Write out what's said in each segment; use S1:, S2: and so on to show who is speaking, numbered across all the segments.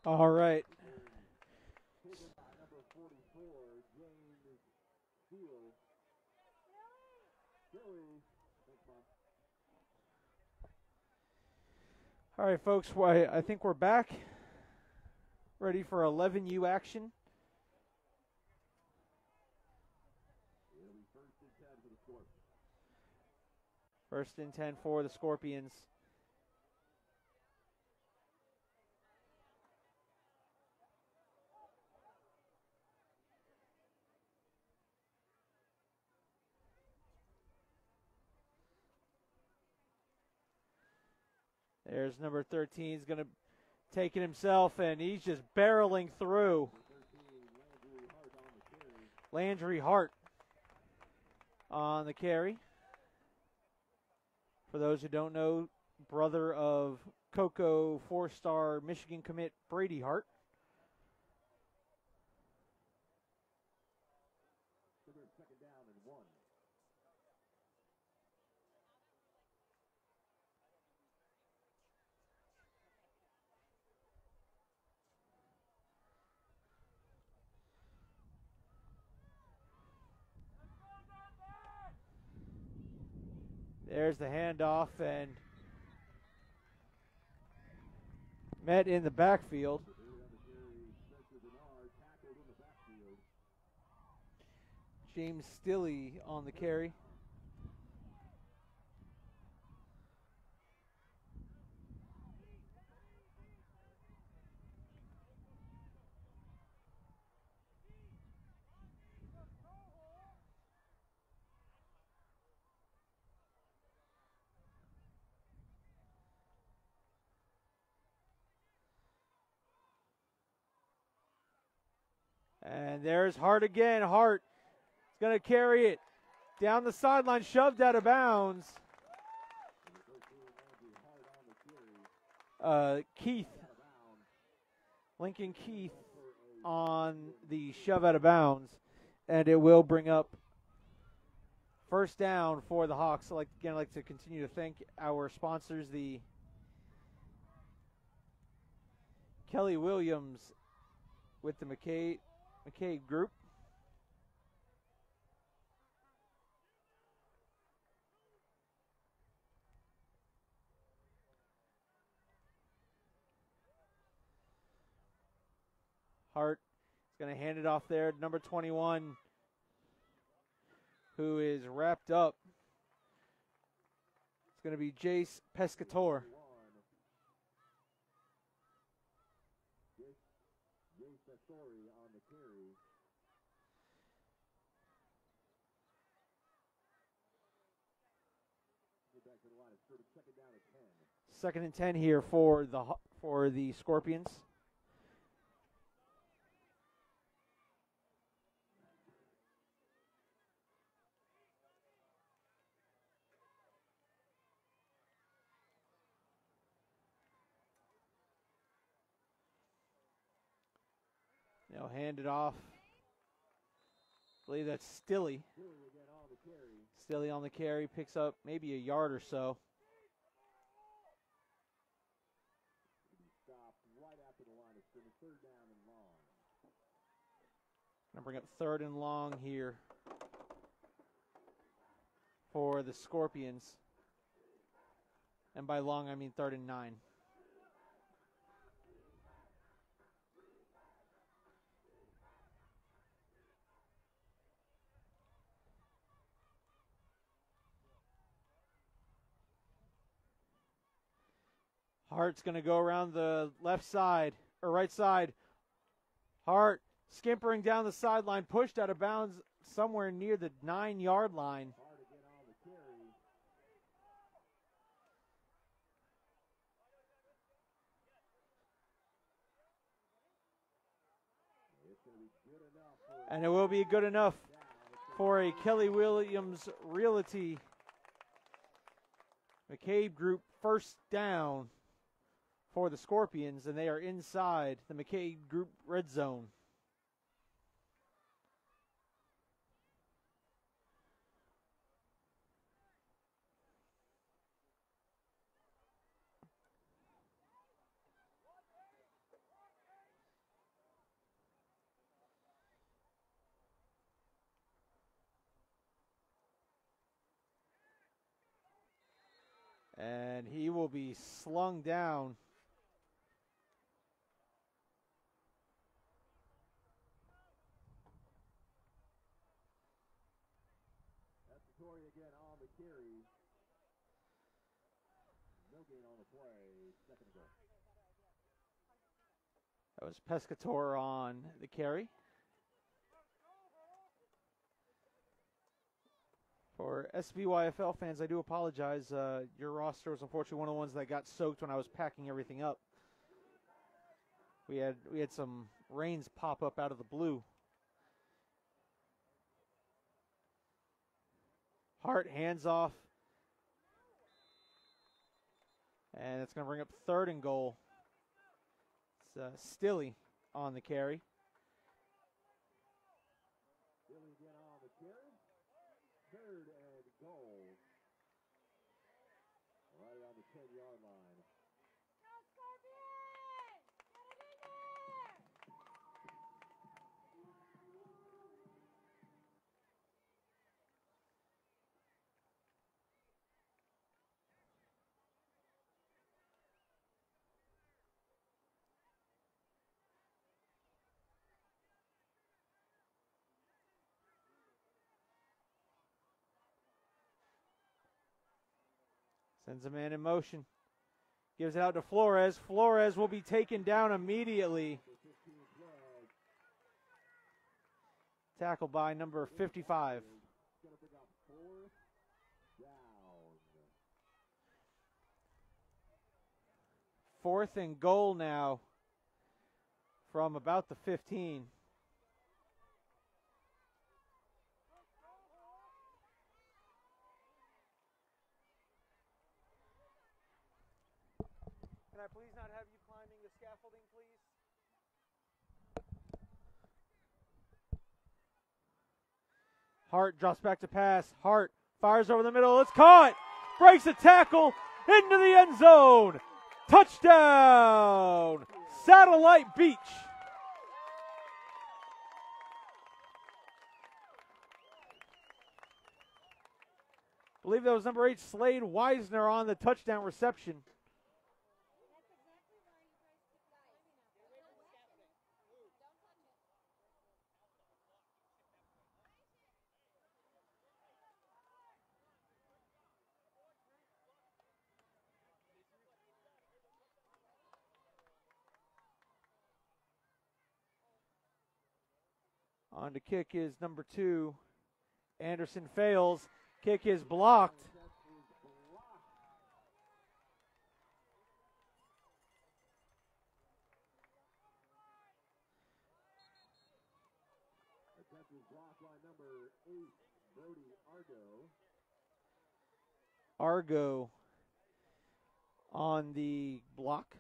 S1: All right. All right, folks. Well, I think we're back. Ready for 11U action. First and 10 for the Scorpions. There's number 13. He's going to take it himself, and he's just barreling through. Landry Hart on the carry. For those who don't know, brother of Coco four-star Michigan commit Brady Hart. There's the handoff, and met in the backfield. James Stilley on the carry. And there's Hart again. Hart is going to carry it down the sideline, shoved out of bounds. Keith, Lincoln Keith on the shove out of bounds, and it will bring up first down for the Hawks. I'd like to continue to thank our sponsors, the Kelly Williams with the McCabe Group. Hart is going to hand it off there to number 21, who is wrapped up. It's going to be Jace Pescator. Second and 10 here for the Scorpions. Now hand it off. I believe that's Stilley. Stilley on the carry, picks up maybe a yard or so. Gonna bring up third and long here for the Scorpions. And by long, I mean 3rd and 9. Hart's going to go around the left side, or right side. Hart skimpering down the sideline, pushed out of bounds somewhere near the 9-yard line. And it will be good enough for a Kelly Williams Realty McCabe Group first down for the Scorpions, and they are inside the McCabe Group red zone. And he will be slung down.
S2: Again on the carry. No gain on the play. Second goal.
S1: That was Pescator on the carry. For SBYFL fans, I do apologize. Your roster was unfortunately one of the ones that got soaked when I was packing everything up. We had some rains pop up out of the blue. Hart hands off. And it's going to bring up 3rd and goal. It's Stilley on the carry.
S2: Stilley again on the carry. 3rd and goal. Right on the 10-yard line.
S1: Sends a man in motion. Gives it out to Flores. Flores will be taken down immediately. Tackled by number 55. 4th and goal now from about the 15. Can I please not have you climbing the scaffolding, please? Hart drops back to pass. Hart fires over the middle. It's caught. Breaks a tackle into the end zone. Touchdown. Satellite Beach. I believe that was number 8, Slade Weisner, on the touchdown reception. On to kick is number 2. Anderson fails. Kick is blocked.
S2: Blocked by number 8, Brody
S1: Argo on the block.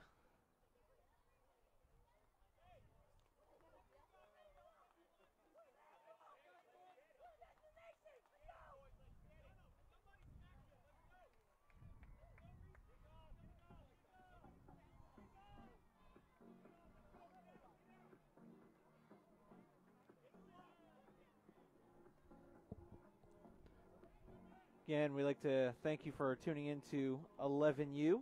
S1: Again, we'd like to thank you for tuning in to 11U.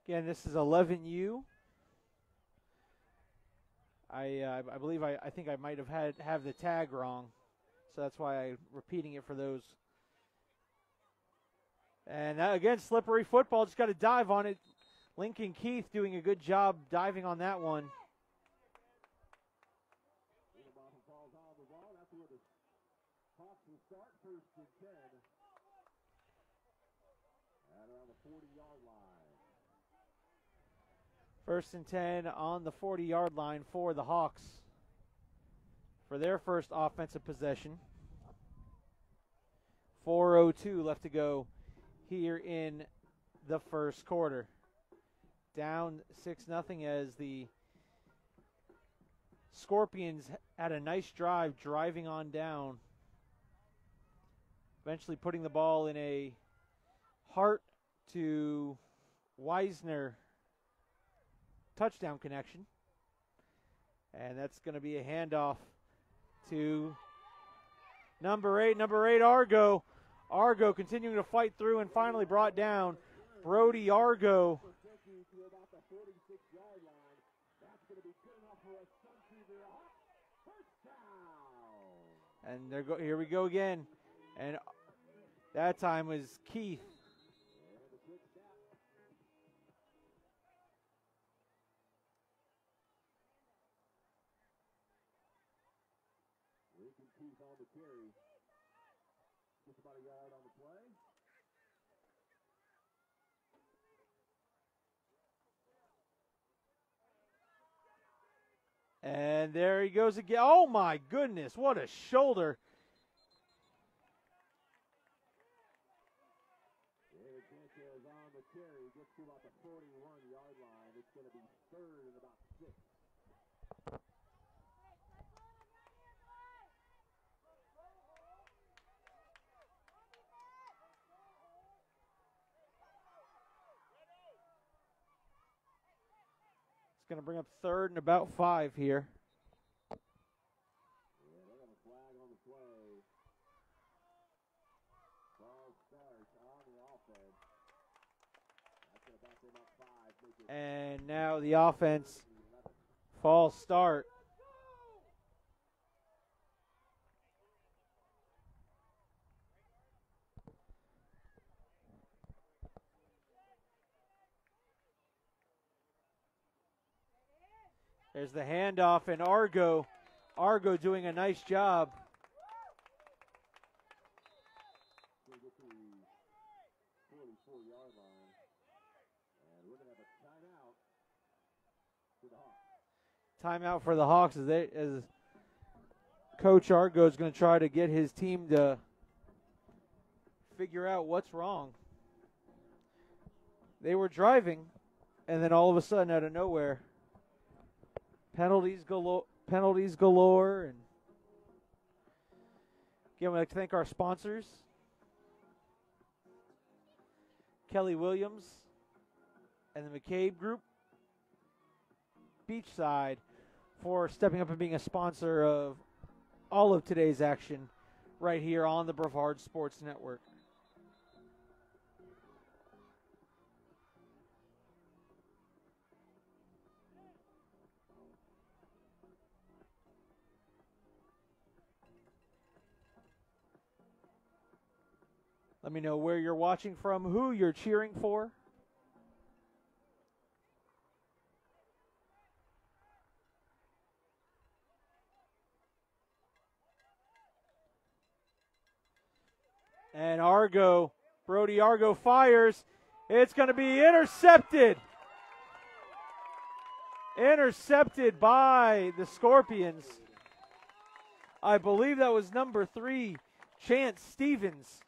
S1: Again, this is 11U. I believe I think I might have the tag wrong, so that's why I'm repeating it for those. And again, slippery football. Just got to dive on it. Lincoln Keith doing a good job diving on that one.
S2: Falls on the ball. That's where the Hawks will start. around the 40-yard line.
S1: 1st and 10 on the 40-yard line for the Hawks for their first offensive possession. 4:02 left to go here in the first quarter. Down 6-0 as the Scorpions had a nice drive driving on down. Eventually putting the ball in a Hart to Weisner touchdown connection. And that's going to be a handoff to number 8, Argo. Argo continuing to fight through and finally brought down. Brody Argo.
S2: To about the 46-yard line. That's going to be good enough for a Suntree Viera. First down.
S1: And here we go again. And that time was Keith.
S2: And the quick snap. Lincoln Keith on the carry. Just about a yard on the play.
S1: And there he goes again. Oh my goodness, what a shoulder.
S2: David Sanchez on the carry. Gets to about the 41-yard line. It's going to be 3rd and about 6.
S1: It's going to bring up 3rd and about 5 here.
S2: Yeah, they have a flag on the play. Ball starts on the offense. That's going to back them up 5. Make it
S1: And now the offense, false start. There's the handoff, and Argo doing a nice job.
S2: Going to get to the 44-yard line. And we're going to have a timeout for the Hawks.
S1: Timeout for the Hawks as Coach Argo is going to try to get his team to figure out what's wrong. They were driving, and then all of a sudden, out of nowhere, penalties galore, and again, we'd like to thank our sponsors, Kelly Williams and the McCabe Group, Beachside, for stepping up and being a sponsor of all of today's action right here on the Brevard Sports Network. Let me know where you're watching from, who you're cheering for. And Brody Argo fires. It's going to be intercepted. Intercepted by the Scorpions. I believe that was number 3, Chance Stevens.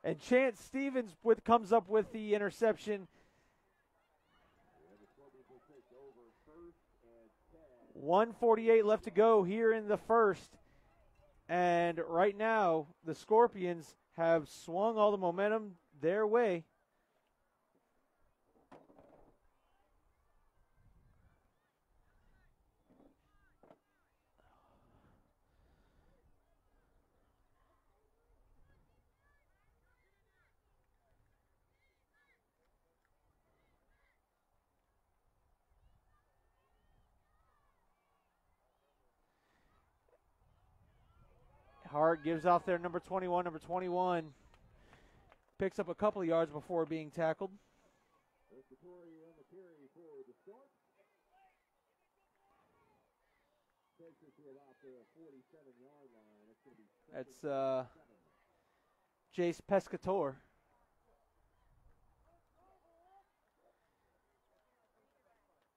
S1: And Chance Stevens comes up with the interception. 1:48 left to go here in the first. And right now, the Scorpions have swung all the momentum their way. Hart gives off their number 21. Number 21 picks up a couple of yards before being tackled. That's Jace Pescator.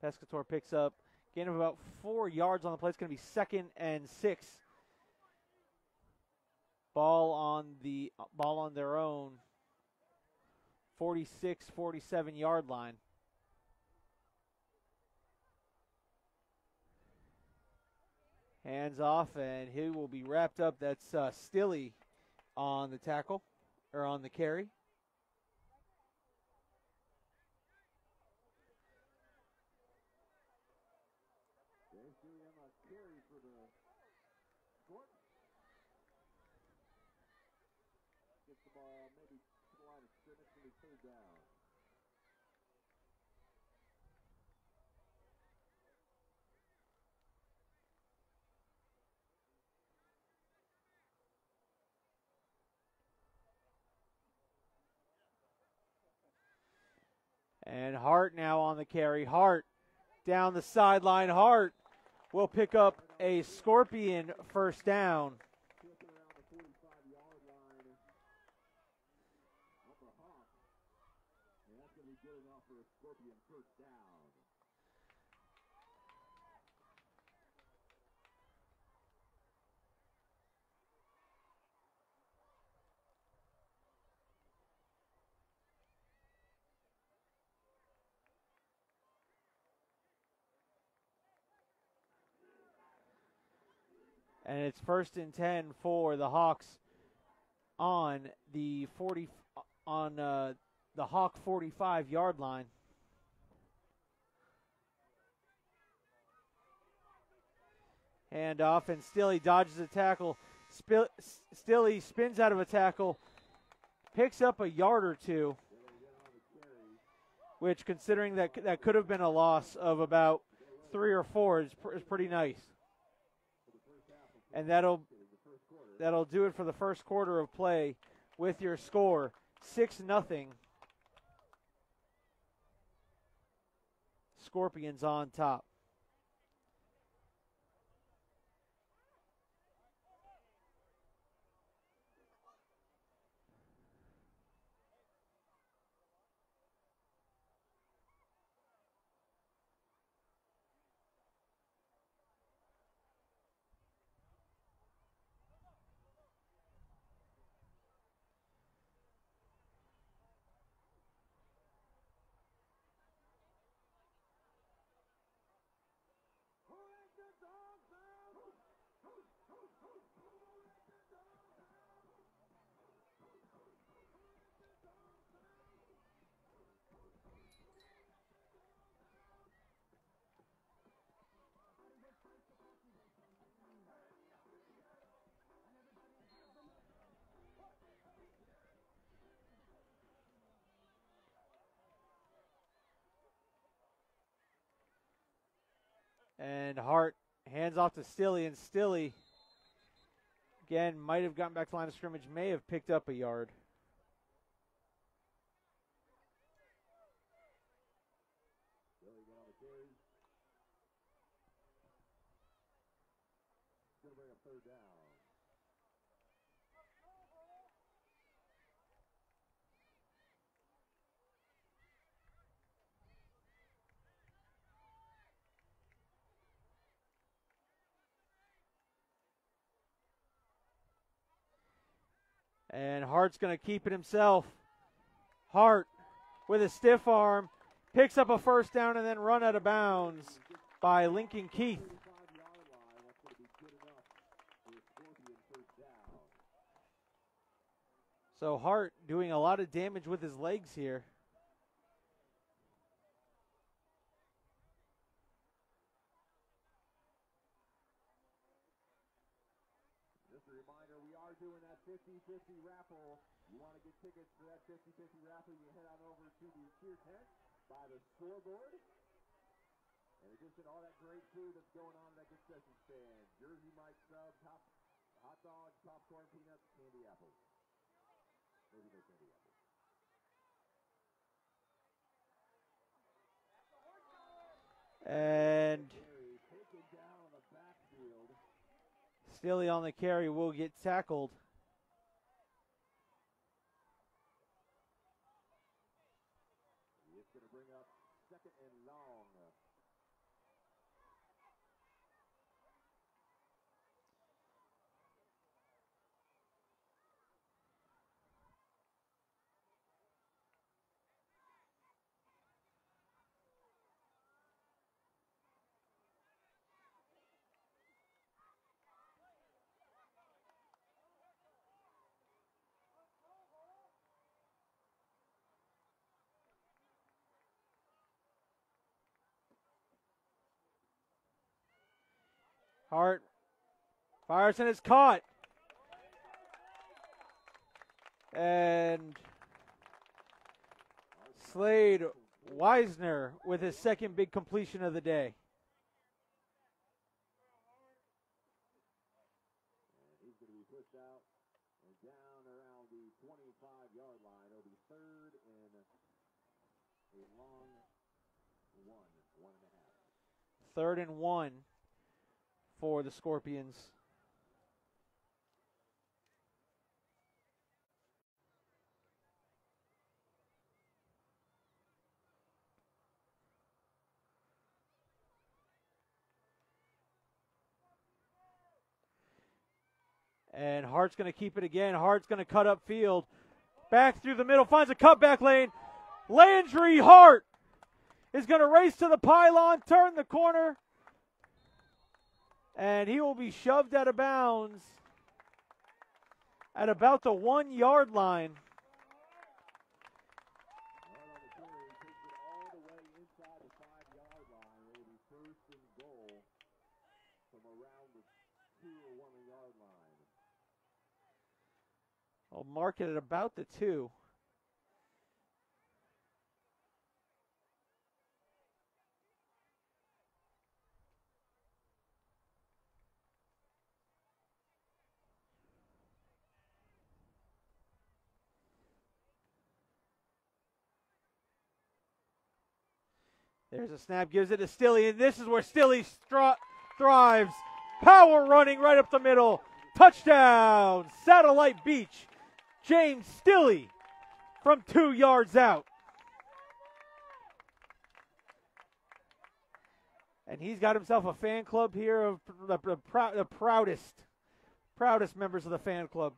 S1: Pescator picks up gain of about 4 yards on the play. It's going to be 2nd and 6. Ball on their own 46, 47 yard line. Hands off, and he will be wrapped up. That's Stilley on the tackle, or on the carry.
S2: Gets the ball maybe to the line of scrimmage and third down.
S1: And Hart now on the carry. Hart down the sideline. Hart will pick up a Scorpion first down.
S2: Flipping around the 45-yard line of the Hawks. And that's going to be good enough for a Scorpion first down.
S1: And it's 1st and 10 for the Hawks on the the Hawk 45-yard line. Hand off, and Stilley dodges a tackle. Stilley spins out of a tackle, picks up a yard or two, which, considering that could have been a loss of about 3 or 4, is pretty nice. And that'll do it for the first quarter of play with your score 6-0. Scorpions on top. And Hart hands off to Stilley, and Stilley, again, might have gotten back to the line of scrimmage, may have picked up a yard.
S2: Stilley got on the carry. Going to bring up third down.
S1: And Hart's going to keep it himself. Hart with a stiff arm, picks up a first down and then run out of bounds by Lincoln Keith. So Hart doing a lot of damage with his legs here.
S2: Just a reminder, we are doing that 50-50 raffle. You want to get tickets for that 50-50 raffle, you head on over to the tier tent by the scoreboard. In addition to all that great food that's going on in that concession stand, Jersey Mike sub, hot dogs, popcorn, peanuts, candy apples. Maybe no candy apples.
S1: And
S2: Taken down on the backfield.
S1: Stilley on the carry will get tackled.
S2: It's going to bring up 2nd and long
S1: Hart fires and it's caught. And Slade Weisner with his second big completion of the day.
S2: He's going to be pushed out and down around the 25-yard line. It'll be 3rd and a long 1.5.
S1: 3rd and 1 for the Scorpions. And Hart's going to keep it again. Hart's going to cut up field. Back through the middle, finds a cutback lane. Landry Hart is going to race to the pylon, turn the corner, and he will be shoved out of bounds at about the 1-yard line.
S2: Hart on the carry, takes it all the way inside the 5-yard line. It will be 1st and goal from around the 2 or 1-yard line.
S1: I'll mark it at about the 2. There's a snap, gives it to Stilley, and this is where Stilley thrives. Power running right up the middle. Touchdown, Satellite Beach. James Stilley from 2 yards out. And he's got himself a fan club here of the proudest members of the fan club.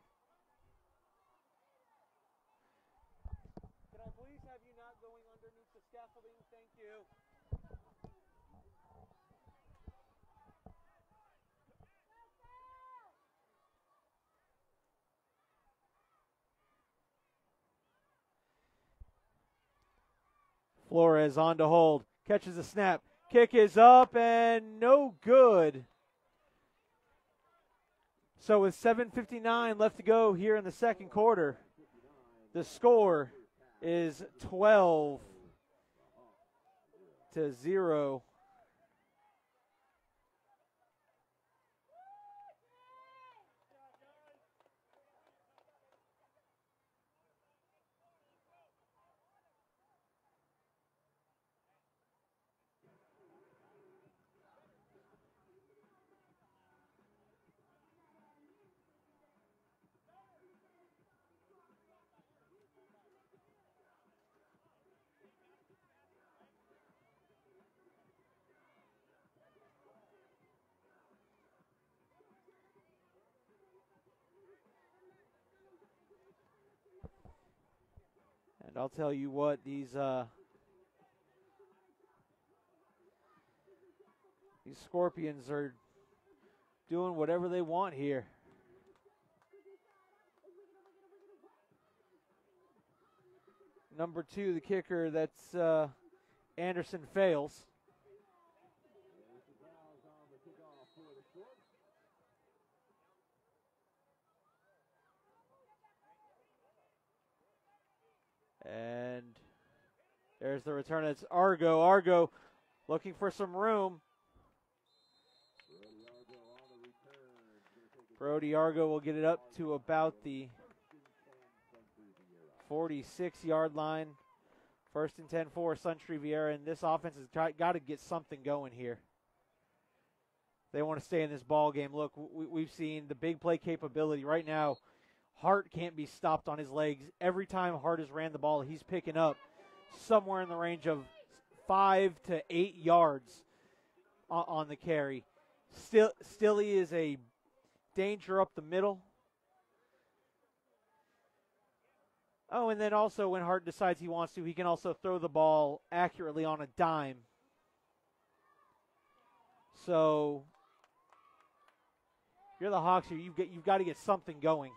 S1: Can I please have you not going underneath the scaffolding? Thank you. Flores on to hold, catches a snap. Kick is up and no good. So with 7:59 left to go here in the second quarter, the score is 12-0. And I'll tell you what, these Scorpions are doing whatever they want here. Number 2, the kicker, that's Anderson fails. And there's the return. It's Argo. Argo looking for some room. Brody Argo will get it up to about the 46-yard line. 1st and 10 for Suntree Viera, and this offense has got to get something going here. They want to stay in this ball game. Look, we've seen the big play capability right now. Hart can't be stopped on his legs. Every time Hart has ran the ball, he's picking up somewhere in the range of 5 to 8 yards on the carry. Stilley is a danger up the middle. Oh, and then also when Hart decides he wants to, he can also throw the ball accurately on a dime. So if you're the Hawks here, you've got to get something going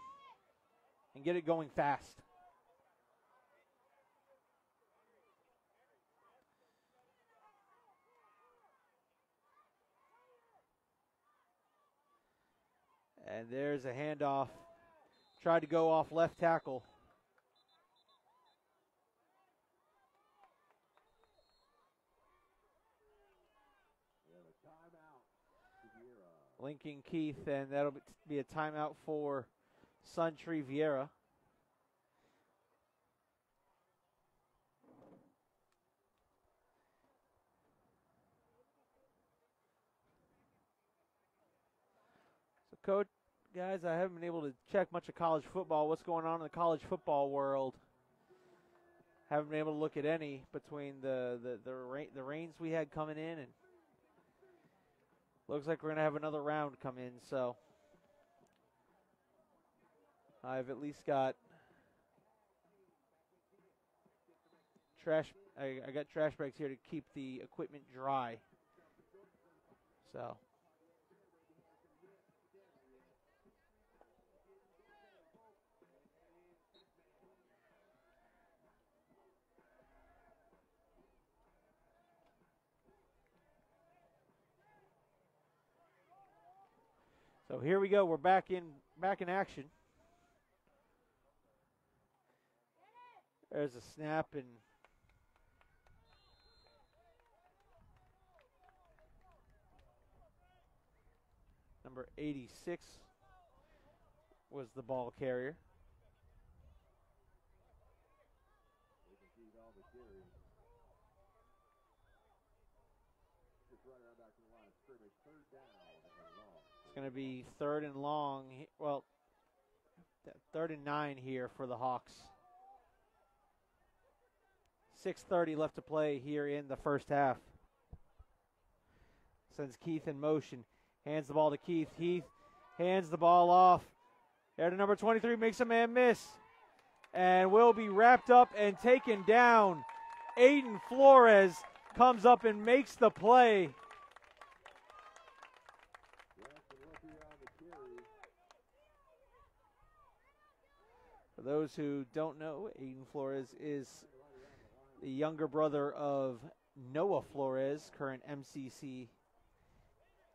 S1: and get it going fast. And there's a handoff. Tried to go off left tackle. Lincoln Keith, and that'll be a timeout for Suntree Viera. So, Coach, guys, I haven't been able to check much of college football. What's going on in the college football world? Haven't been able to look at any between the rains we had coming in, and looks like we're going to have another round come in. So I've at least got trash. I got trash bags here to keep the equipment dry. So. So here we go. We're back in action. There's a snap, and number 86 was the ball carrier. It's going to be 3rd and long. Well, 3rd and 9 here for the Hawks. 6:30 left to play here in the first half. Sends Keith in motion. Hands the ball to Keith. Heath hands the ball off. There to number 23, makes a man miss. And will be wrapped up and taken down. Aiden Flores comes up and makes the play. For those who don't know, Aiden Flores is the younger brother of Noah Flores, current MCC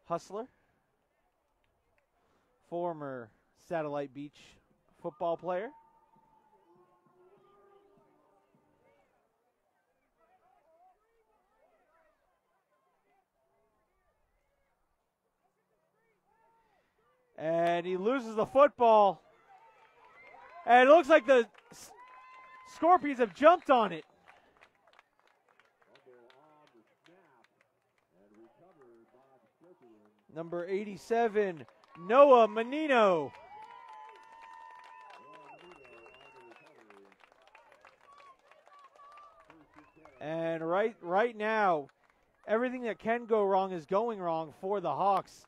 S1: hustler, former Satellite Beach football player. And he loses the football. And it looks like the Scorpions have jumped on it. Number 87, Noah Menino. And right now, everything that can go wrong is going wrong for the Hawks.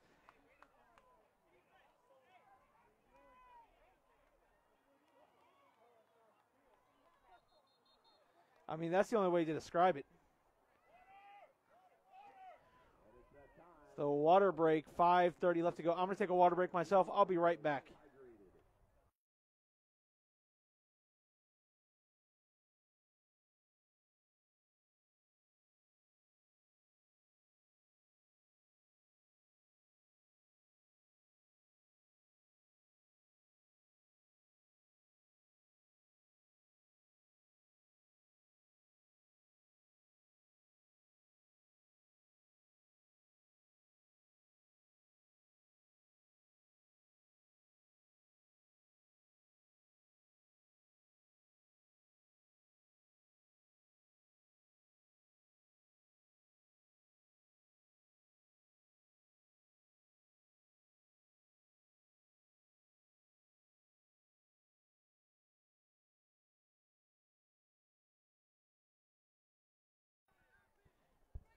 S1: I mean, that's the only way to describe it. So water break, 5:30 left to go. I'm going to take a water break myself. I'll be right back.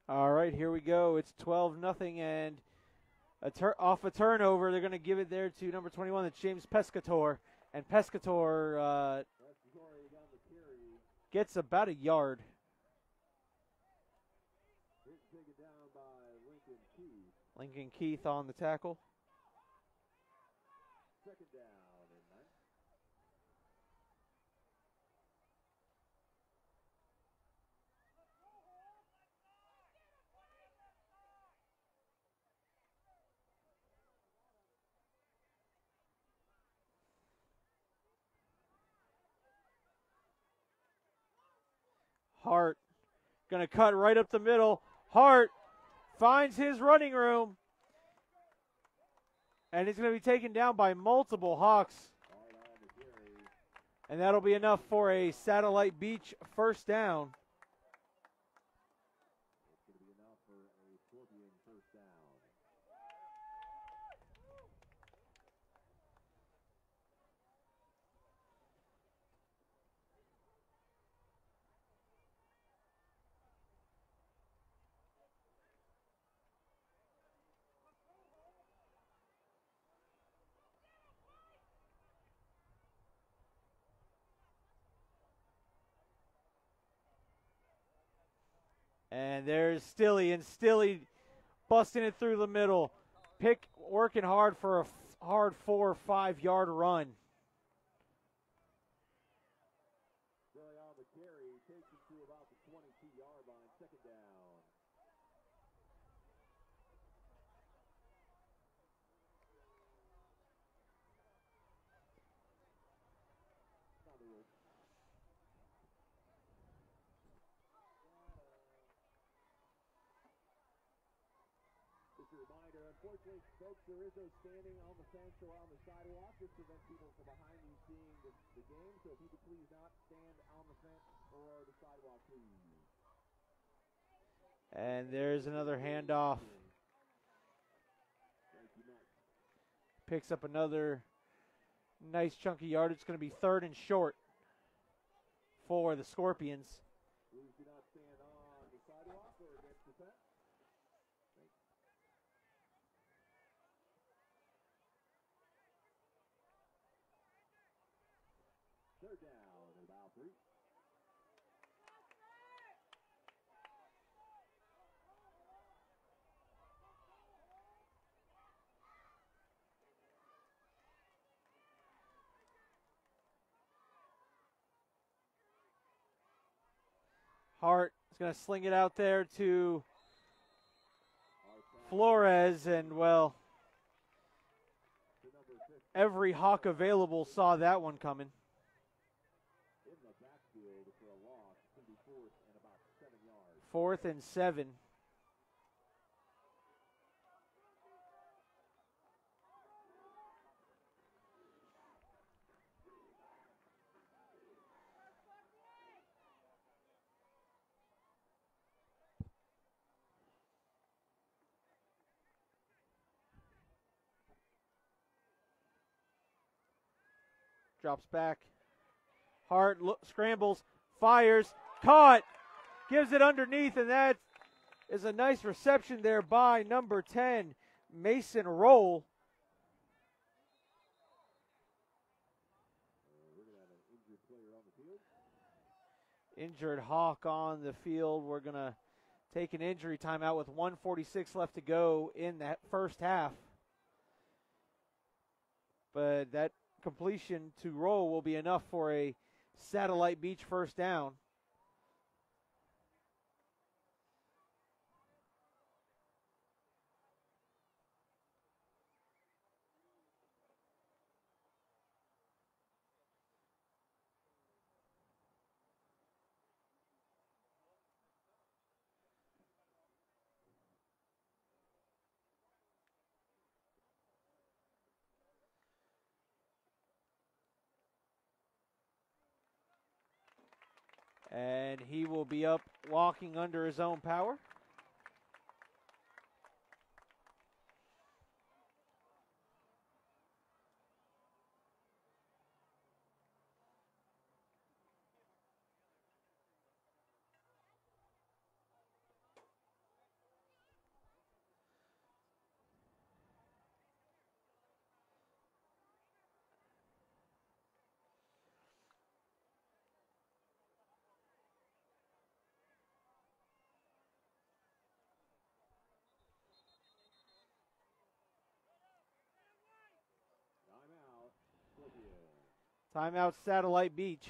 S1: All right, here we go. It's 12-0, and off a turnover, they're going to give it there to number 21, that's James Pescator. And Pescator gets about a yard. Lincoln Keith on the tackle.
S2: Second down and 9.
S1: Hart going to cut right up the middle. Hart finds his running room. And he's going to be taken down by multiple Hawks. And that'll be enough for a Satellite Beach first down. And there's Stilley, and Stilley busting it through the middle. Working hard for a hard 4 or 5 yard run.
S2: Stilley on the carry, takes it to about the 22-yard line, second down. Just a reminder, unfortunately, folks, there is no standing on the fence or on the sidewalk. This prevents people from behind you seeing the game. So if you could please not stand on the fence or the sidewalk, please.
S1: And there's another handoff. Picks up another nice chunky yard. It's going to be 3rd and short for the Scorpions.
S2: Please do not stand on the sidewalk or against the fence. Third down at about 3.
S1: Hart is going to sling it out there to Flores, and well, every Hawk available saw that one coming.
S2: In the backfield for a loss. It's going to be 4th and about 7 yards.
S1: 4th and 7. Drops back. Hart scrambles, fires, caught, gives it underneath, and that is a nice reception there by number 10, Mason Roll.
S2: We're going to have an injured player on the field.
S1: Injured Hawk on the field. We're going to take an injury timeout with 1:46 left to go in that first half. But that completion to Roll will be enough for a Satellite Beach first down. And he will be up walking under his own power. Timeout, Satellite Beach.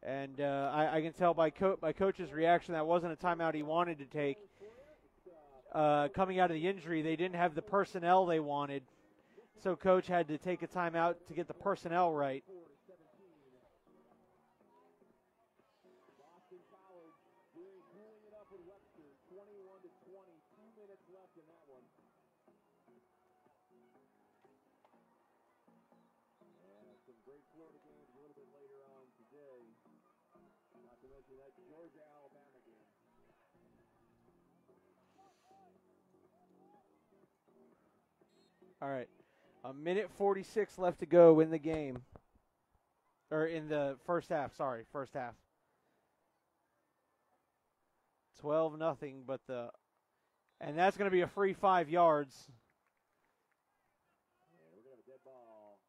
S1: And I can tell by Coach's reaction that wasn't a timeout he wanted to take. Coming out of the injury, they didn't have the personnel they wanted. So Coach had to take a timeout to get the personnel right.
S2: Boston College cooling it up with Webster, 21-20, 2 minutes left in that one. And some great Florida games a little bit later on today. Not to mention that Georgia-Alabama game.
S1: All right. 1:46 left to go in the game. Or in the first half, first half. 12-0, and that's going to be a free 5 yards.
S2: And we're going to have a dead ball.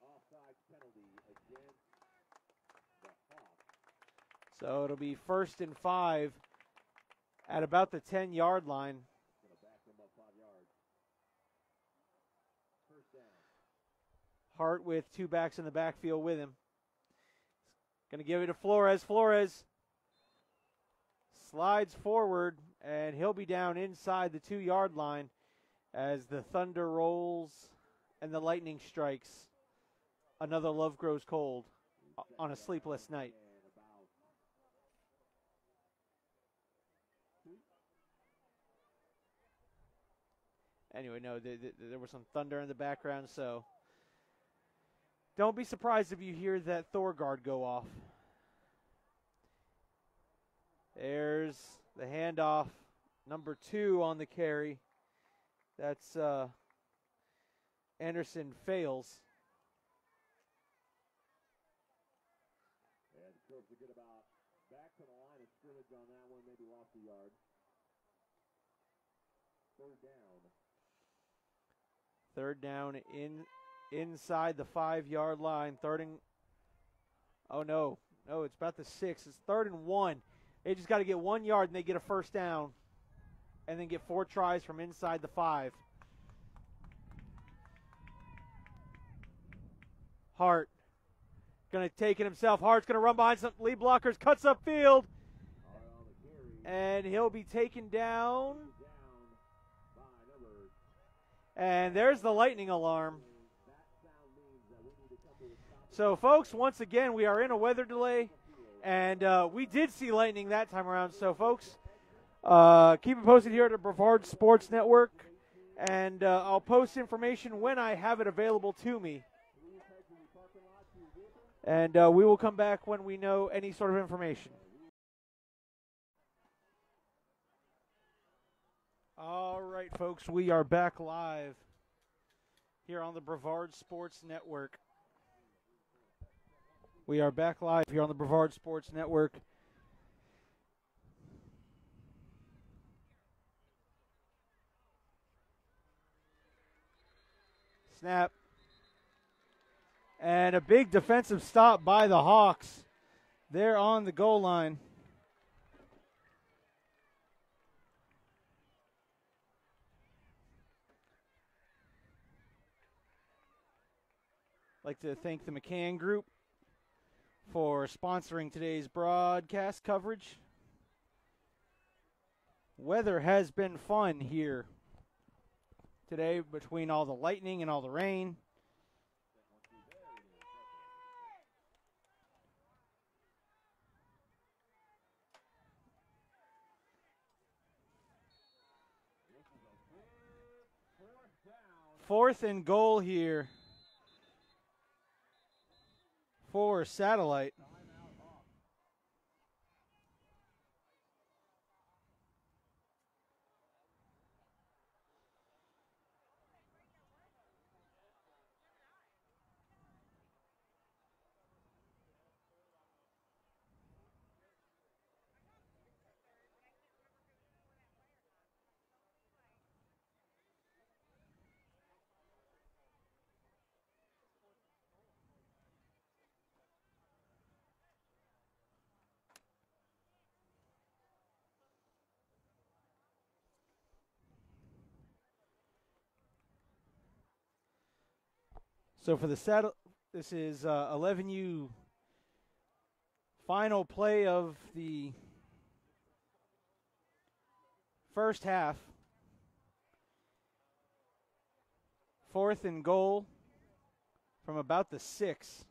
S2: Offside penalty against the Hawks.
S1: So it'll be 1st and 5 at about the 10-yard line.
S2: Going to back them up 5 yards. First down.
S1: Hart with 2 backs in the backfield with him. Going to give it to Flores. Flores slides forward, and he'll be down inside the 2-yard line as the thunder rolls and the lightning strikes. Another love grows cold on a sleepless night. Anyway, no, there was some thunder in the background, so don't be surprised if you hear that Thor guard go off. There's the handoff, number 2 on the carry. That's Anderson fails.
S2: And the Terps will get about back to the line of scrimmage on that one, maybe lost a yard. 3rd down.
S1: 3rd down inside the 5-yard line. Oh no, it's about the 6. It's 3rd and 1. They just got to get 1 yard and they get a first down, and then get 4 tries from inside the 5. Hart going to take it himself. Hart's going to run behind some lead blockers, cuts up field, and he'll be taken down. And there's the lightning alarm. So, folks, once again, we are in a weather delay, and we did see lightning that time around. So, folks, keep it posted here at the Brevard Sports Network, and I'll post information when I have it available to me. And we will come back when we know any sort of information. All right, folks, we are back live here on the Brevard Sports Network. We are back live here on the Brevard Sports Network. Snap. And a big defensive stop by the Hawks. They're on the goal line. I'd like to thank the McCann Group for sponsoring today's broadcast coverage. Weather has been fun here today between all the lightning and all the rain. Fourth and goal here for Satellite. So for the this is 11U Final play of the first half. 4th and goal from about the 6.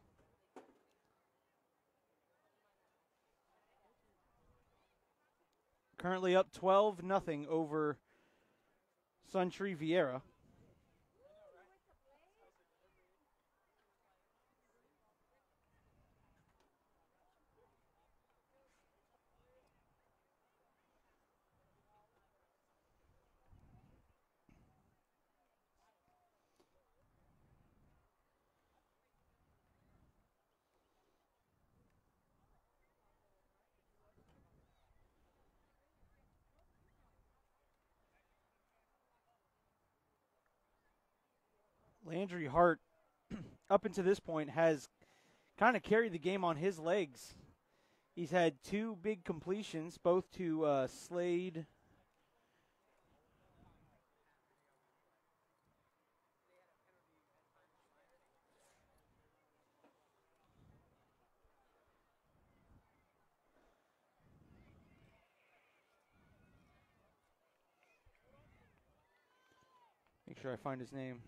S1: Currently up 12-0 over Suntree Viera. Landry Hart, up until this point, has kind of carried the game on his legs. He's had 2 big completions, both to Slade. Make sure I find his name.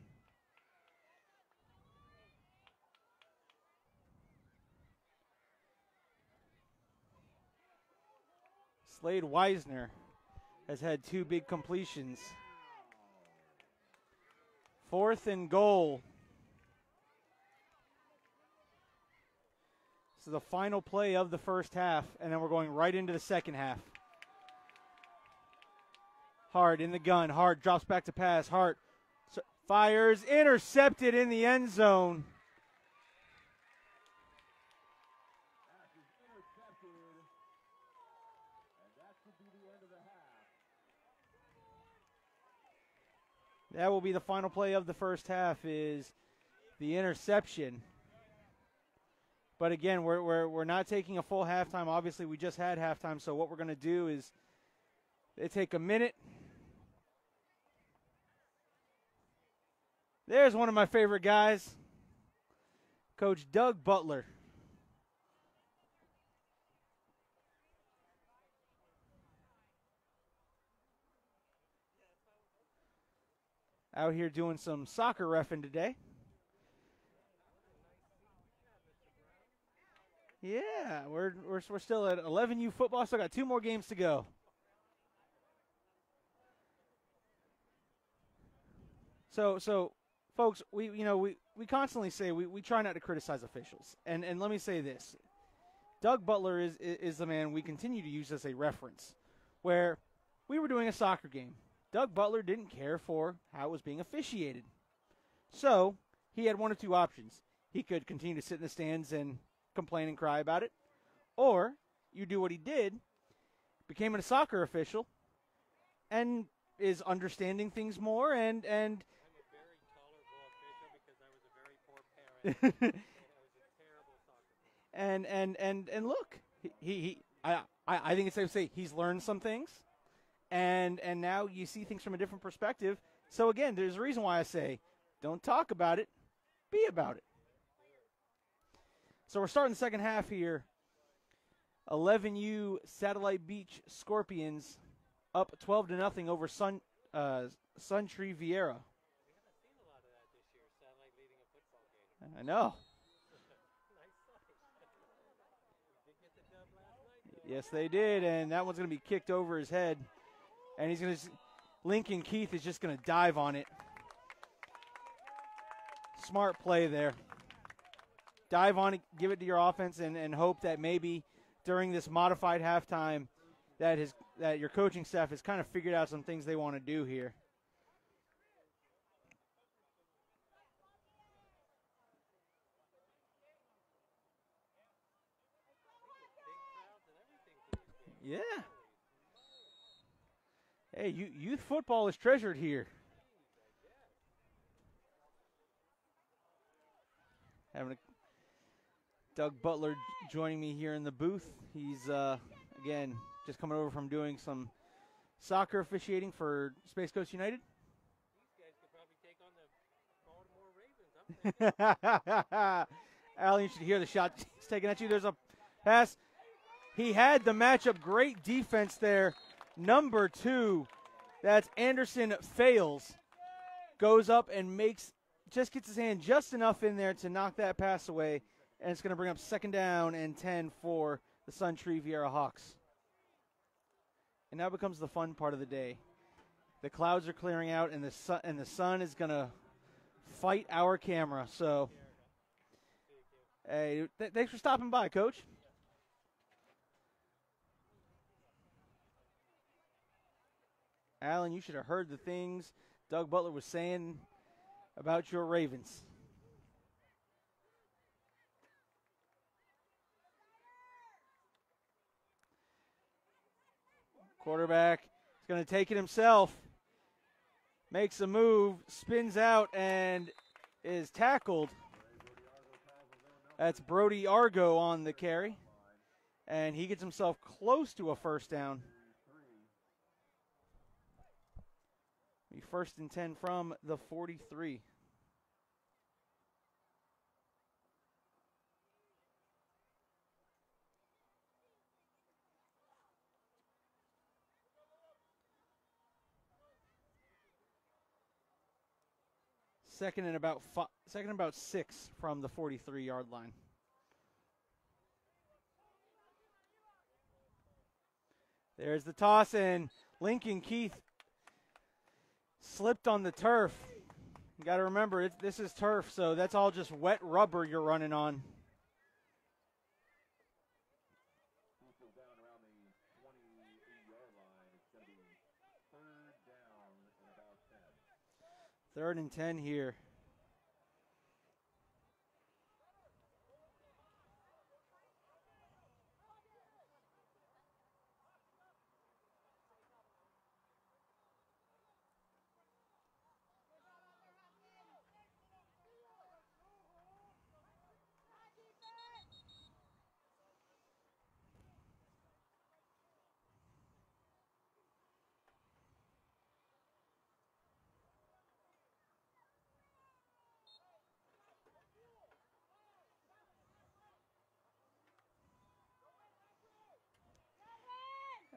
S1: Slade Weisner has had 2 big completions. 4th and goal. This is the final play of the first half, and then we're going right into the second half. Hart in the gun. Hart drops back to pass. Hart fires, intercepted in the end zone. That will be the final play of the first half, is the interception. But again, we're not taking a full halftime. Obviously, we just had halftime, so what we're going to do is they take a minute. There's one of my favorite guys, Coach Doug Butler. Out here doing some soccer reffing today. Yeah, we're still at 11U football. Still got 2 more games to go. So, folks, we constantly say we try not to criticize officials, and let me say this: Doug Butler is the man we continue to use as a reference. Where we were doing a soccer game, Doug Butler didn't care for how it was being officiated, so he had 1 of 2 options. He could continue to sit in the stands and complain and cry about it, or you do what he did, became a soccer official, and is understanding things more and
S3: I'm a very tolerable official because I was a very poor parent. And I was a terrible soccer player.
S1: and look, I think it's safe to say he's learned some things, and now you see things from a different perspective. So again, there's a reason why I say, don't talk about it, be about it. So we're starting the second half here. 11U Satellite Beach Scorpions up 12-0 over Suntree Viera.
S3: We haven't seen a lot of that this year, Satellite leading a football game.
S1: I know.
S3: Nice sight. We did get the dub last night, though.
S1: Yes, they did, and that one's going to be kicked over his head. And he's going to Lincoln Keith is just going to dive on it. Smart play there. Dive on it, give it to your offense, and hope that maybe during this modified halftime that your coaching staff has kind of figured out some things they want to do here. Yeah. Hey, youth football is treasured here. Doug Butler joining me here in the booth. He's, again, just coming over from doing some soccer officiating for Space Coast United.
S3: These guys could probably take on the Baltimore Ravens.
S1: Al, you should hear the shot he's taking at you. There's a pass. He had the matchup. Great defense there. Number 2, that's Anderson Fails, goes up and just gets his hand just enough in there to knock that pass away, and it's going to bring up 2nd down and 10 for the Suntree Viera Hawks. And now becomes the fun part of the day. The clouds are clearing out, and the sun is going to fight our camera. So, hey, thanks for stopping by, Coach. Alan, you should have heard the things Doug Butler was saying about your Ravens. Quarterback is going to take it himself. Makes a move, spins out, and is tackled. That's Brody Argo on the carry. And he gets himself close to a 1st down. Be 1st and 10 from the 43. Second and about 6 from the 43-yard line. There's the toss, and Lincoln Keith slipped on the turf. You got to remember, this is turf, so that's all just wet rubber you're running on.
S2: Down around the 28-yard line. It's going to be 3rd down and about 10.
S1: 3rd and 10 here.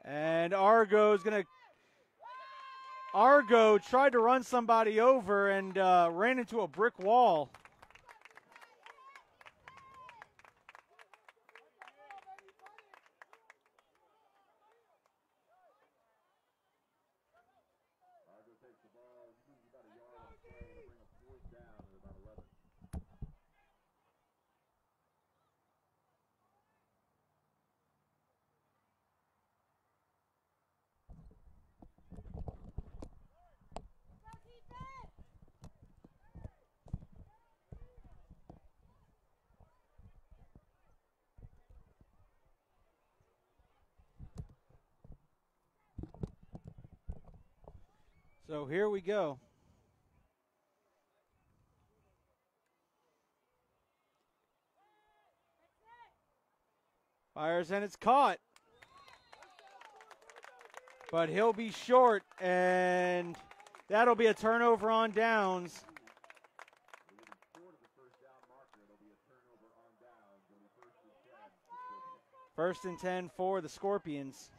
S1: And Argo tried to run somebody over and ran into a brick wall.
S2: Argo takes the ball. He's about a yard on the play to bring a 4th down at about 11.
S1: So here we go. Fires and it's caught. But he'll be short, and that'll be a turnover on downs.
S2: Short of the 1st down marker, it'll be a turnover on downs. It'll be 1st and 10.
S1: 1st and 10 for the Scorpions.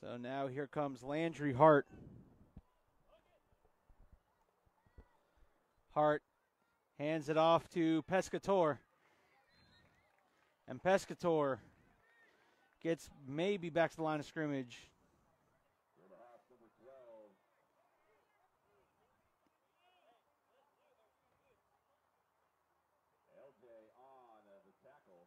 S1: So now here comes Landry Hart. Hart hands it off to Pescator. And Pescator gets maybe back to the line of scrimmage.
S2: Number 12. LJ on the tackle.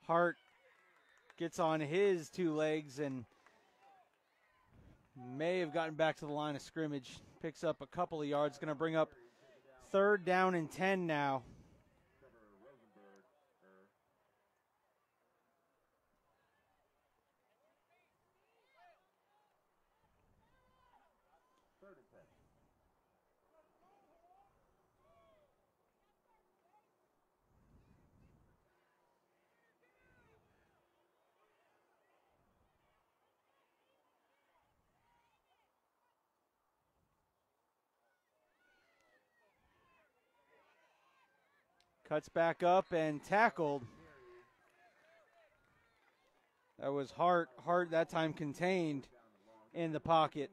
S1: Hart gets on his two legs and may have gotten back to the line of scrimmage. Picks up a couple of yards. Going to bring up 3rd down and 10 now. Cuts back up and tackled. That was Hart. Hart that time contained in the pocket.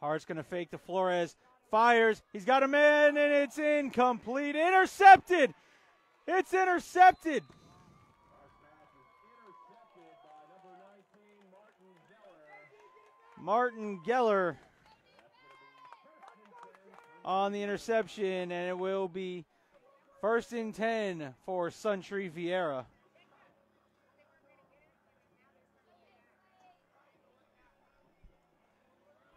S1: Hart's going to fake to Flores. Fires. He's got him in, and it's incomplete. Intercepted. It's intercepted. Martin Geller on the interception, and it will be 1st and 10 for Suntree Viera.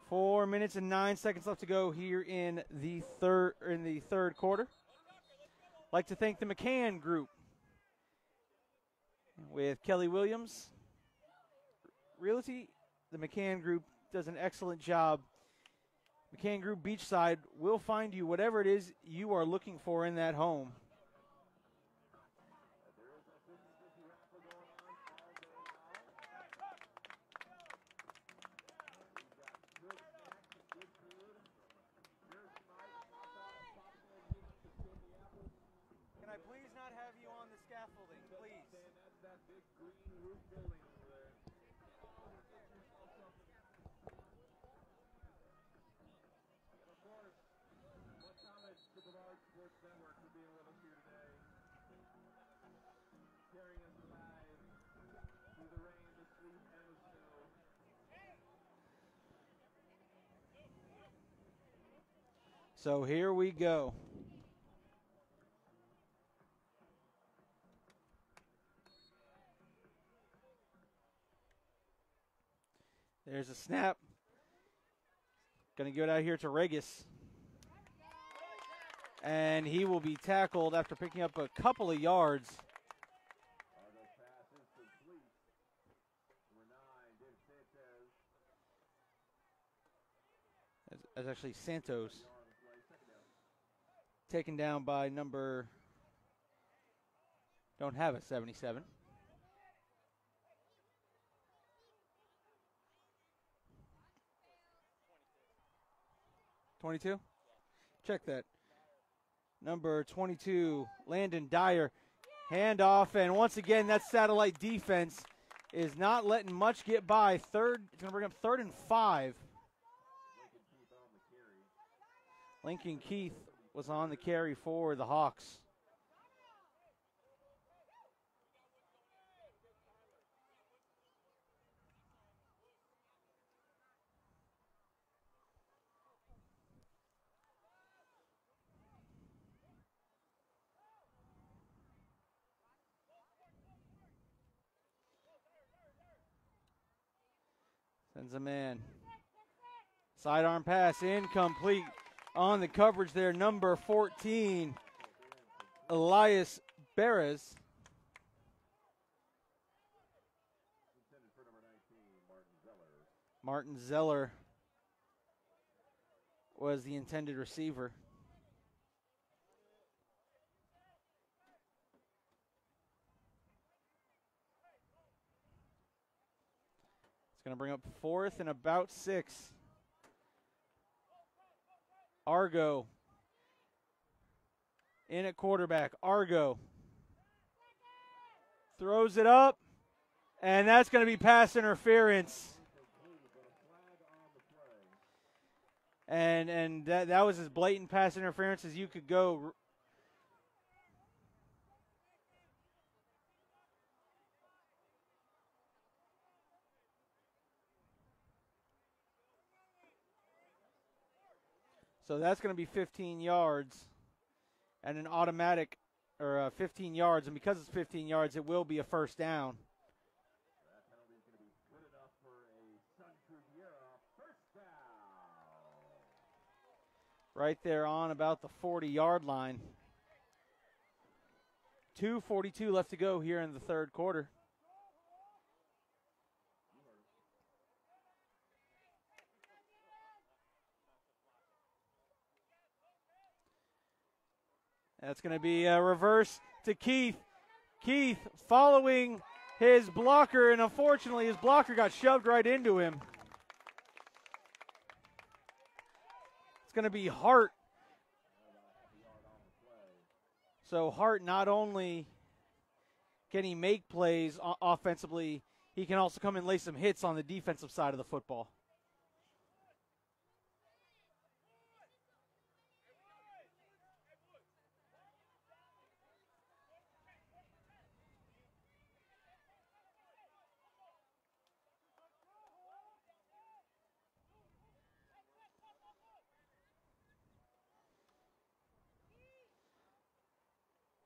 S1: 4 minutes and 9 seconds left to go here in the third quarter. I'd like to thank the McCann Group with Kelly Williams Realty. The McCann Group does an excellent job. McCann Group Beachside will find you whatever it is you are looking for in that home. Can I please not have you on the scaffolding, please?
S2: That's that big green roof building over there. And of course, much homage to the Large Sports Network for being with us here today. Carrying us live through the rain, the sleet, and the snow.
S1: So here we go. There's a snap. Going to give it out here to Regis. And he will be tackled after picking up a couple of yards. That's actually Santos. Taken down by number, don't have it, 77. .22? Check that. Number 22, Landon Dyer. Handoff, and once again, that satellite defense is not letting much get by. It's going to bring up 3rd and 5. Lincoln Keith was on the carry for the Hawks. Sends a man. Sidearm pass incomplete on the coverage there. Number 14, Elias Beres. Martin Zeller was the intended receiver. It's going to bring up 4th and about 6. Argo in at quarterback. Argo throws it up, and that's going to be pass interference. And that was as blatant pass interference as you could go. So that's going to be 15 yards and an automatic, or 15 yards. And because it's 15 yards, it will be a first down.
S2: That penalty is going to be good enough for a Suntree Viera first down.
S1: Right there on about the 40-yard line. 2:42 left to go here in the third quarter. That's going to be a reverse to Keith. Keith following his blocker, and unfortunately his blocker got shoved right into him. It's going to be Hart. So Hart, not only can he make plays offensively, he can also come and lay some hits on the defensive side of the football.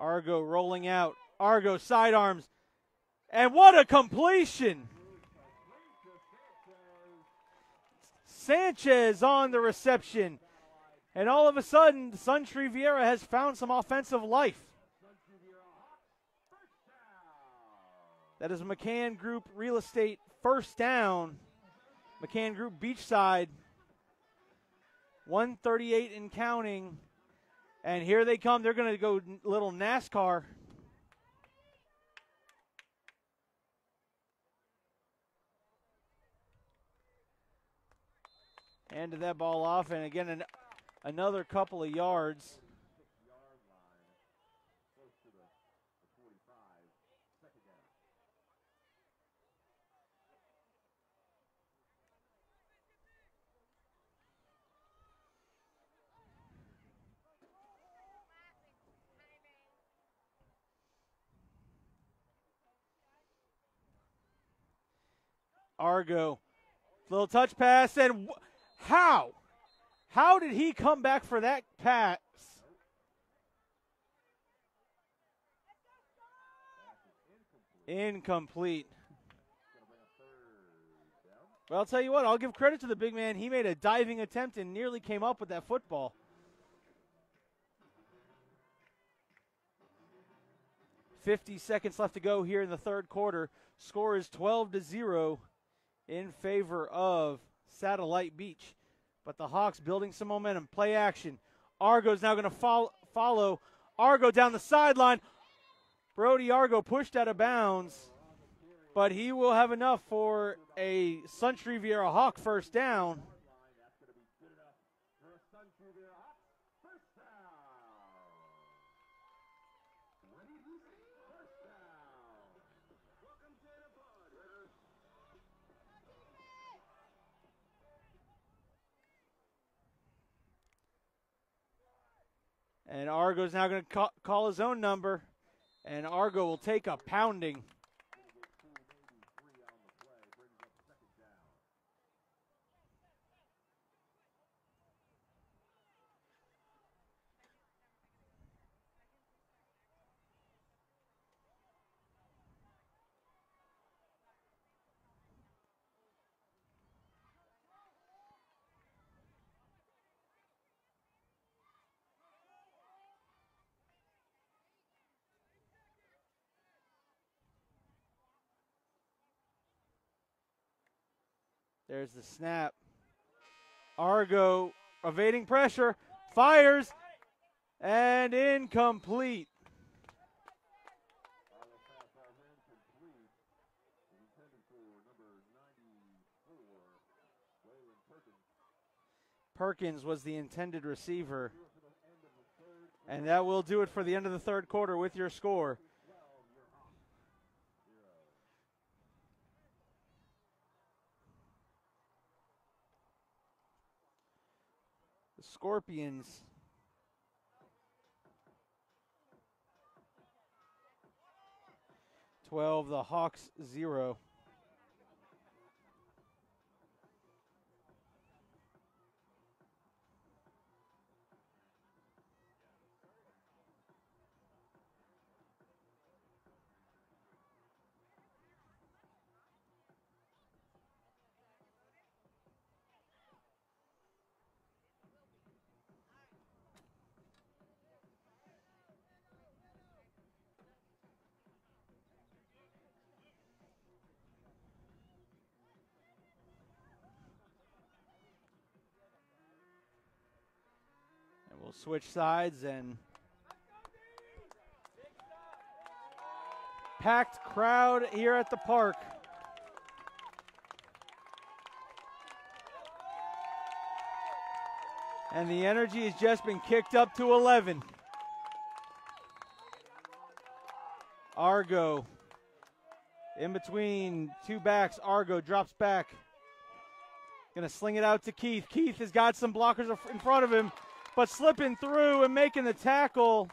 S1: Argo rolling out. Argo sidearms. And what a completion! Sanchez on the reception. And all of a sudden, Suntree Viera has found some offensive life. That is McCann Group Real Estate first down. McCann Group Beachside. 138 and counting. And here they come. They're going to go little NASCAR. Handed that ball off, and again, another couple of yards. Argo, little touch pass, and how? How did he come back for that pass? Incomplete. Well, I'll tell you what, I'll give credit to the big man. He made a diving attempt and nearly came up with that football. 50 seconds left to go here in the third quarter. Score is 12-0 in favor of Satellite Beach. But the Hawks building some momentum. Play action. Argo's now going to follow. Argo down the sideline. Brody Argo pushed out of bounds. But he will have enough for a Suntree Viera Hawk first down. And Argo's now going to call his own number. And Argo will take a pounding. There's the snap. Argo evading pressure, fires, and incomplete. Perkins was the intended receiver. And that will do it for the end of the third quarter with your score. The Scorpions 12, the Hawks 0. We'll switch sides and packed crowd here at the park. And the energy has just been kicked up to 11. Argo in between two backs. Argo drops back. Going to sling it out to Keith. Keith has got some blockers in front of him, but slipping through and making the tackle.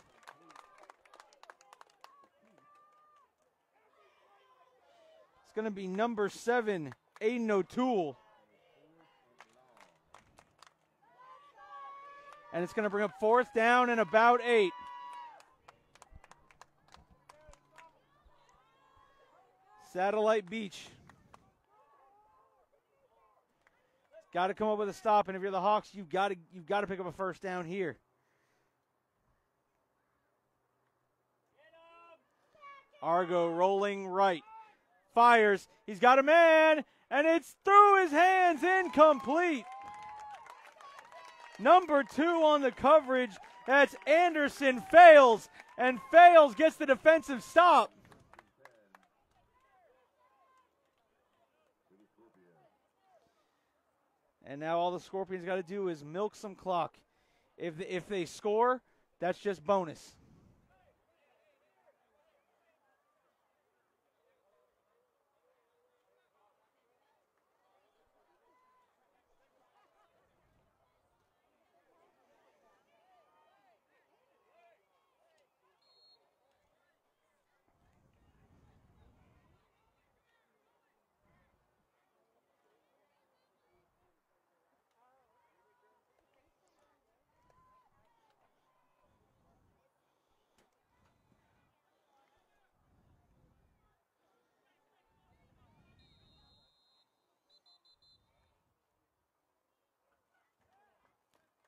S1: It's going to be number 7, Aiden O'Toole. And it's going to bring up 4th down and about 8. Satellite Beach. Got to come up with a stop, and if you're the Hawks, you've got to pick up a 1st down here. Argo rolling right. Fires. He's got a man, and it's through his hands, incomplete. Number 2 on the coverage. That's Anderson Fails, and Fails gets the defensive stop. And now all the Scorpions got to do is milk some clock. If they score, that's just bonus.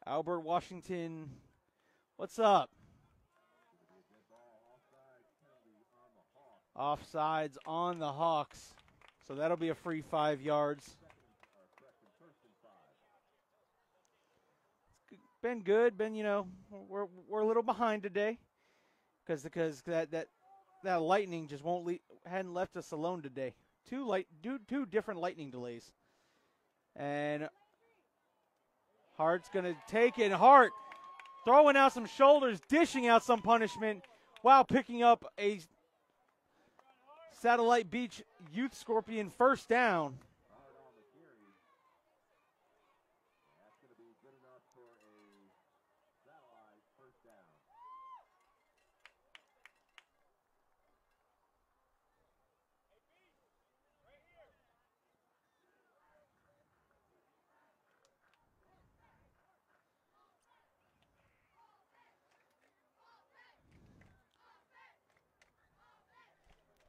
S1: Albert Washington, what's up? Offsides on the Hawks. So that'll be a free 5 yards. It's been good. We're a little behind today because that lightning just hadn't left us alone today. Two different lightning delays. And Hart's going to take it. Hart throwing out some shoulders, dishing out some punishment while picking up a Satellite Beach Youth Scorpion 1st down.
S2: That's going to be good enough for a Satellite 1st down.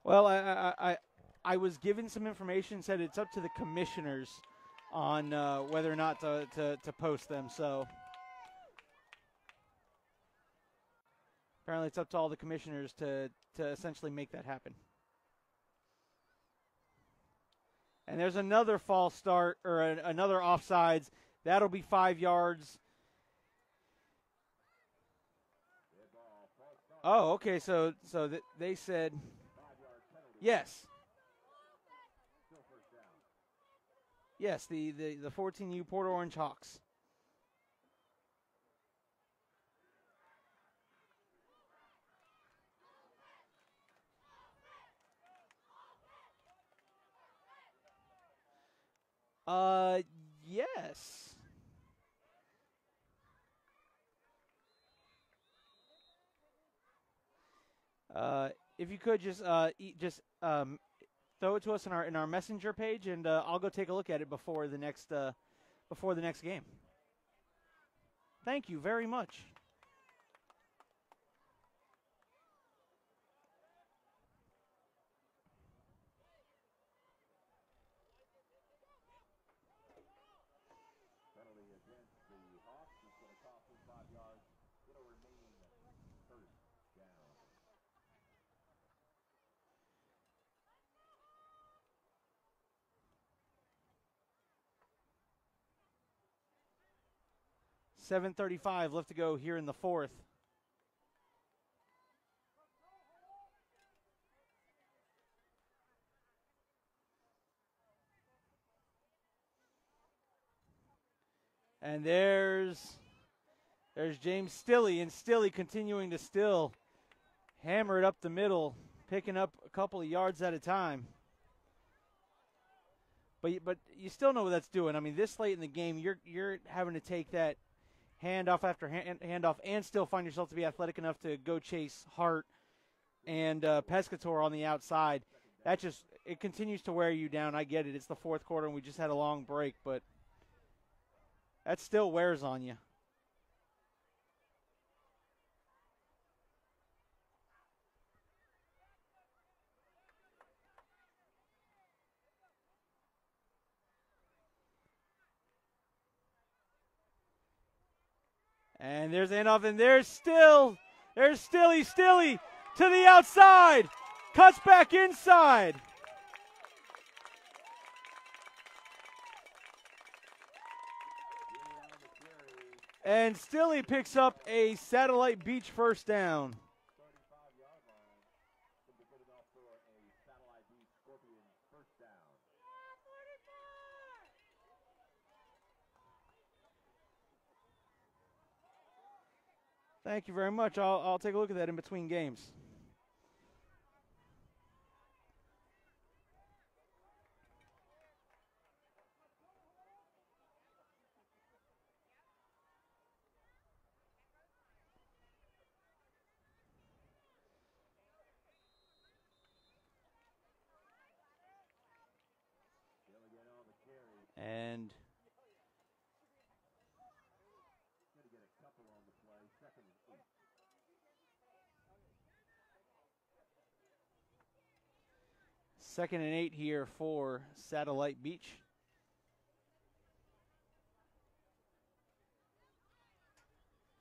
S1: Well, I was given some information, said it's up to the commissioners on whether or not to post them. So apparently it's up to all the commissioners to essentially make that happen. And there's another false start or another offsides. That'll be 5 yards. Oh, okay. So they said yes. Yes, the 14U Port Orange Hawks. Yes. If you could throw it to us in our messenger page, and I'll go take a look at it before the next game. Thank you very much.
S2: Penalty against the Hawks is going to cost them 5 yards. It'll remain first down.
S1: $7:35 left to go here in the fourth. And there's James Stilley, and Stilley continuing to still hammer it up the middle, picking up a couple of yards at a time. But you still know what that's doing. I mean, this late in the game, you're having to take that handoff after handoff and still find yourself to be athletic enough to go chase Hart and Pescator on the outside. It continues to wear you down. I get it. It's the fourth quarter, and we just had a long break, but that still wears on you. And there's handoff, and there's Stilley to the outside, cuts back inside. And Stilley picks up a Satellite Beach first down.
S2: 35-yard line. Should be good enough for a Satellite Beach Scorpion first down.
S1: Thank you very much. I'll take a look at that in between games. And
S2: Going to get a couple on the play. Second and 8.
S1: second and 8 here for Satellite Beach.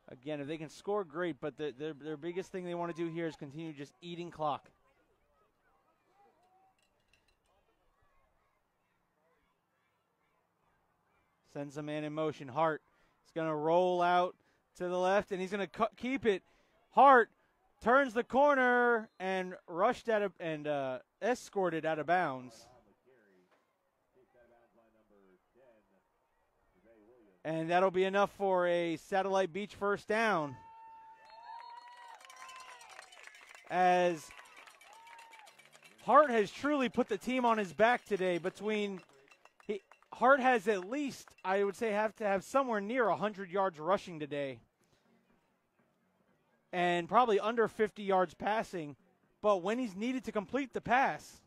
S1: Again, if they can score, great, but their biggest thing they want to do here is continue just eating clock. Sends a man in motion. Hart is going to roll out to the left, and he's going to keep it. Hart turns the corner and escorted out of bounds. And that'll be enough for a Satellite Beach first down. As Hart has truly put the team on his back today. Hart has at least, I would say, have to have somewhere near 100 yards rushing today. And probably under 50 yards passing. But when he's needed to complete the pass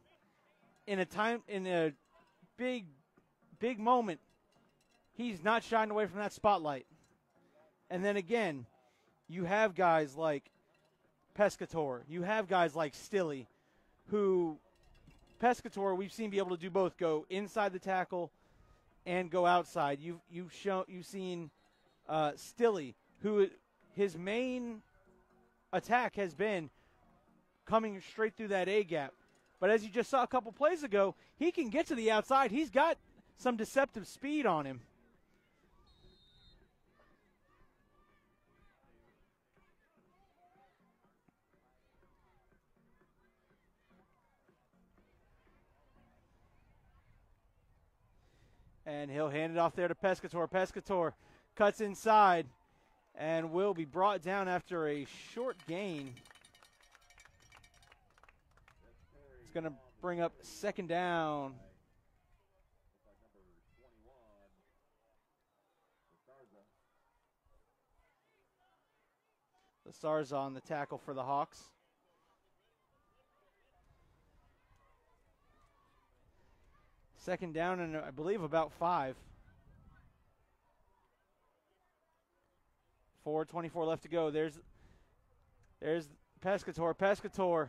S1: in a big moment, he's not shying away from that spotlight. And then again, you have guys like Pescator. You have guys like Stilley, who Pescator we've seen be able to do both, go inside the tackle and go outside. You've seen Stilley, who his main attack has been coming straight through that A gap. But as you just saw a couple plays ago, he can get to the outside. He's got some deceptive speed on him. And he'll hand it off there to Pescator. Pescator cuts inside and will be brought down after a short gain. It's going to bring up second down. Sarza on the tackle for the Hawks. Second down and I believe about 5. 4:24 left to go. There's Pescator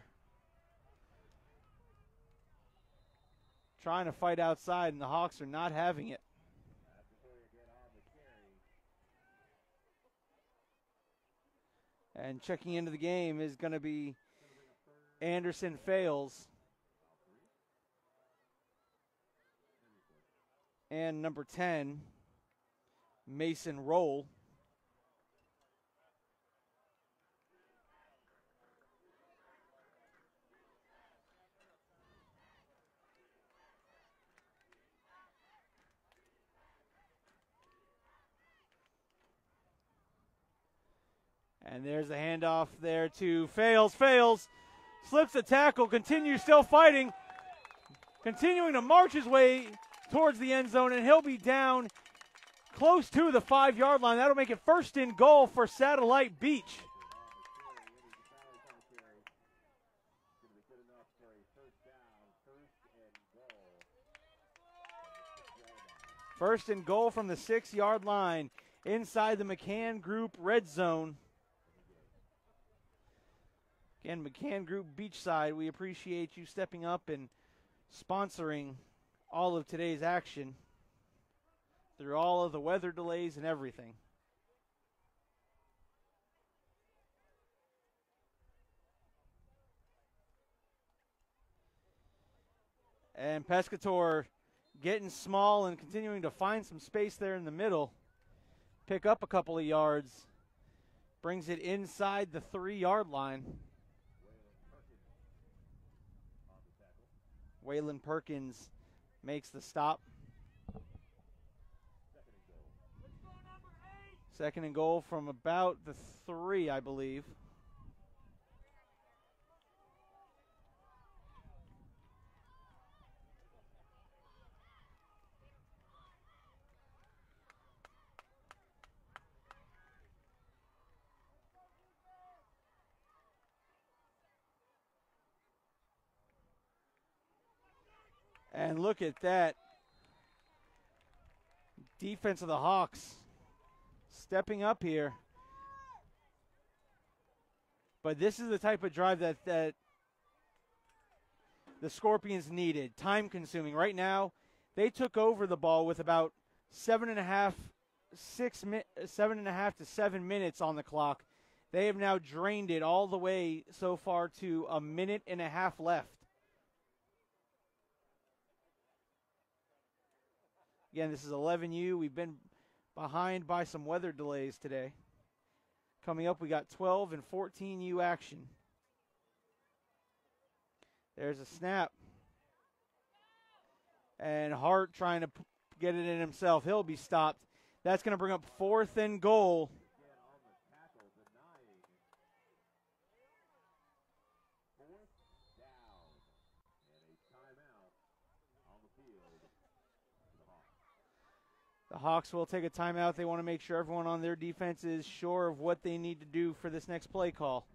S1: trying to fight outside, and the Hawks are not having it. And checking into the game is going to be Anderson Fales and number 10, Mason Roll. And there's the handoff there to Fales. Slips the tackle, continues still fighting, continuing to march his way towards the end zone, and he'll be down close to the 5-yard line. That'll make it first and goal for Satellite Beach. First and goal from the 6-yard line inside the McCann Group red zone. Again, McCann Group Beachside, we appreciate you stepping up and sponsoring all of today's action through all of the weather delays and everything. And Pescator getting small and continuing to find some space there in the middle. Pick up a couple of yards. Brings it inside the 3-yard line. Waylon Perkins makes the stop. Second and goal from about the 3, I believe. And look at that. Defense of the Hawks stepping up here. But this is the type of drive that the Scorpions needed. Time consuming. Right now, they took over the ball with about 7.5 to 7 minutes on the clock. They have now drained it all the way so far to a minute and a half left. Again, this is 11U. We've been behind by some weather delays today. Coming up, we got 12 and 14U action. There's a snap. And Hart trying to get it in himself. He'll be stopped. That's going to bring up 4th and goal. The Hawks will take a timeout. They want to make sure everyone on their defense is sure of what they need to do for this next play call.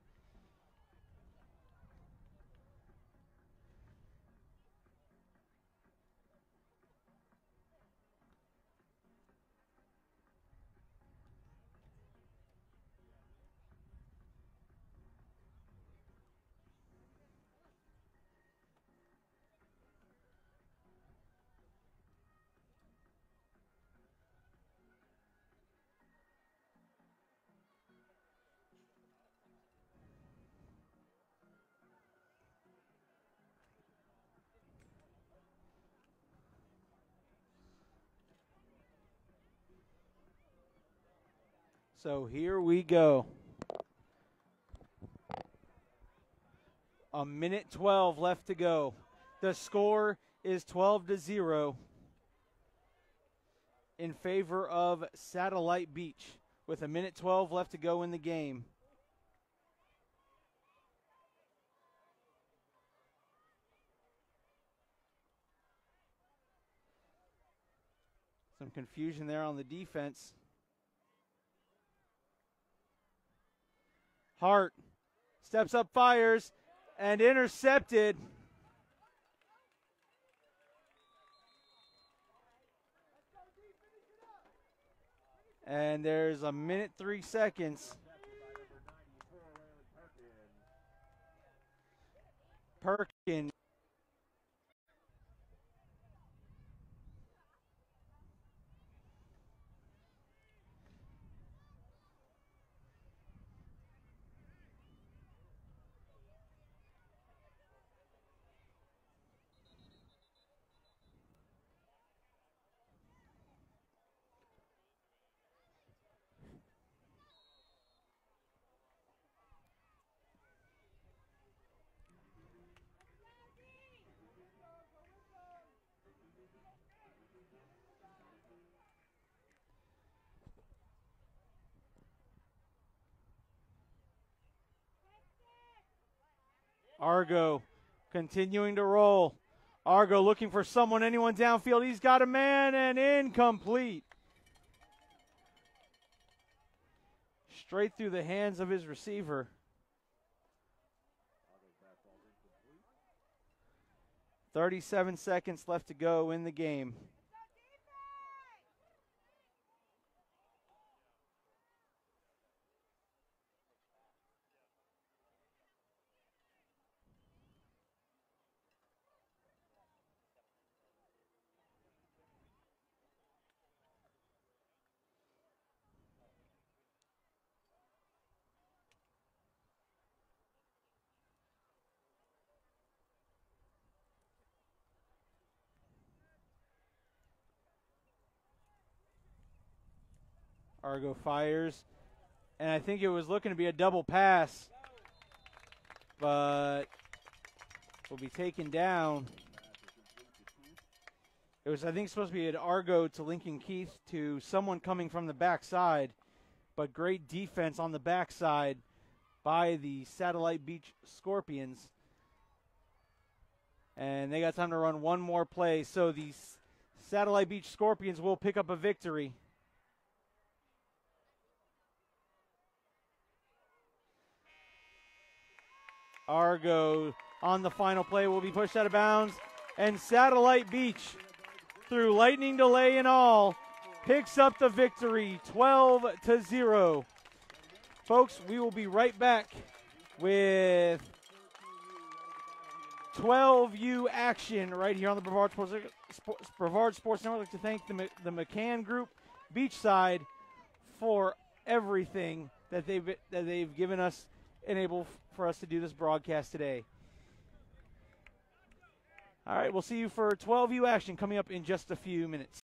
S1: So here we go. A minute 12 left to go. The score is 12-0 in favor of Satellite Beach with a minute 12 left to go in the game. Some confusion there on the defense. Hart steps up, fires, and intercepted. And there's a minute, 3 seconds. Perkins. Argo continuing to roll. Argo looking for someone, anyone downfield. He's got a man, and incomplete. Straight through the hands of his receiver. 37 seconds left to go in the game. Argo fires, and I think it was looking to be a double pass, but will be taken down. It was, I think, supposed to be an Argo to Lincoln Keith to someone coming from the backside, but great defense on the backside by the Satellite Beach Scorpions. And they got time to run one more play, so the Satellite Beach Scorpions will pick up a victory. Argo on the final play will be pushed out of bounds, and Satellite Beach, through lightning delay and all, picks up the victory 12-0. Folks, we will be right back with 12U action right here on the Brevard Sports Network. I'd like to thank the McCann Group Beachside for everything that they've given us and able for us to do this broadcast today. All right, we'll see you for 12U action coming up in just a few minutes.